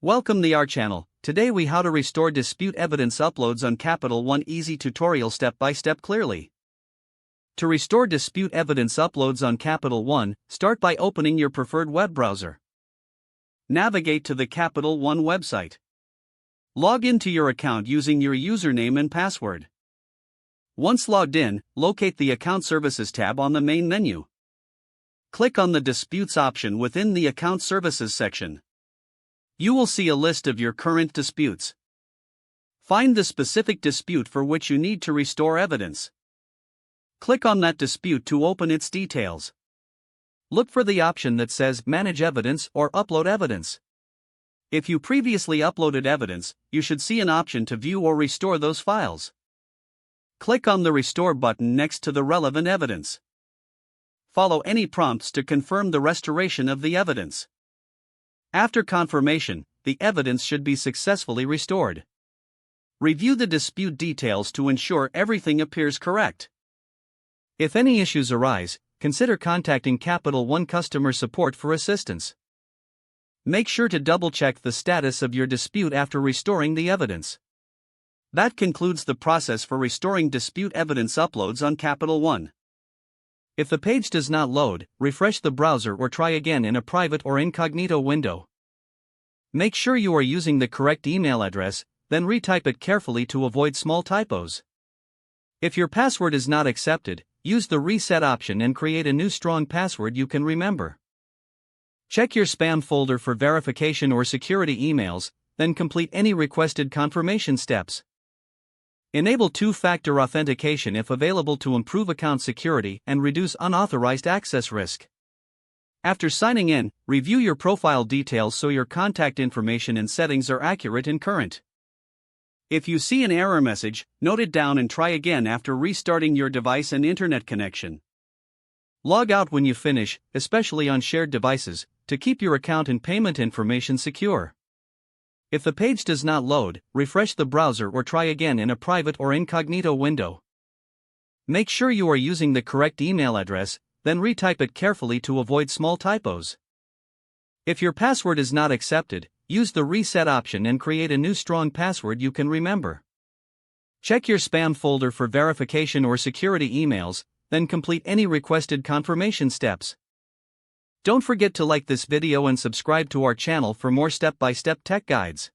Welcome to our channel. Today we how to restore dispute evidence uploads on Capital One easy tutorial step by step clearly. To restore dispute evidence uploads on Capital One, start by opening your preferred web browser. Navigate to the Capital One website. Log into your account using your username and password. Once logged in, locate the Account Services tab on the main menu. Click on the Disputes option within the Account Services section. You will see a list of your current disputes. Find the specific dispute for which you need to restore evidence. Click on that dispute to open its details. Look for the option that says Manage Evidence or Upload Evidence. If you previously uploaded evidence, you should see an option to view or restore those files. Click on the Restore button next to the relevant evidence. Follow any prompts to confirm the restoration of the evidence. After confirmation, the evidence should be successfully restored. Review the dispute details to ensure everything appears correct. If any issues arise, consider contacting Capital One customer support for assistance. Make sure to double-check the status of your dispute after restoring the evidence. That concludes the process for restoring dispute evidence uploads on Capital One. If the page does not load, refresh the browser or try again in a private or incognito window. Make sure you are using the correct email address, then retype it carefully to avoid small typos. If your password is not accepted, use the reset option and create a new strong password you can remember. Check your spam folder for verification or security emails, then complete any requested confirmation steps. Enable two-factor authentication if available to improve account security and reduce unauthorized access risk. After signing in, review your profile details so your contact information and settings are accurate and current. If you see an error message, note it down and try again after restarting your device and internet connection. Log out when you finish, especially on shared devices, to keep your account and payment information secure. If the page does not load, refresh the browser or try again in a private or incognito window. Make sure you are using the correct email address, then retype it carefully to avoid small typos. If your password is not accepted, use the reset option and create a new strong password you can remember. Check your spam folder for verification or security emails, then complete any requested confirmation steps. Don't forget to like this video and subscribe to our channel for more step-by-step tech guides.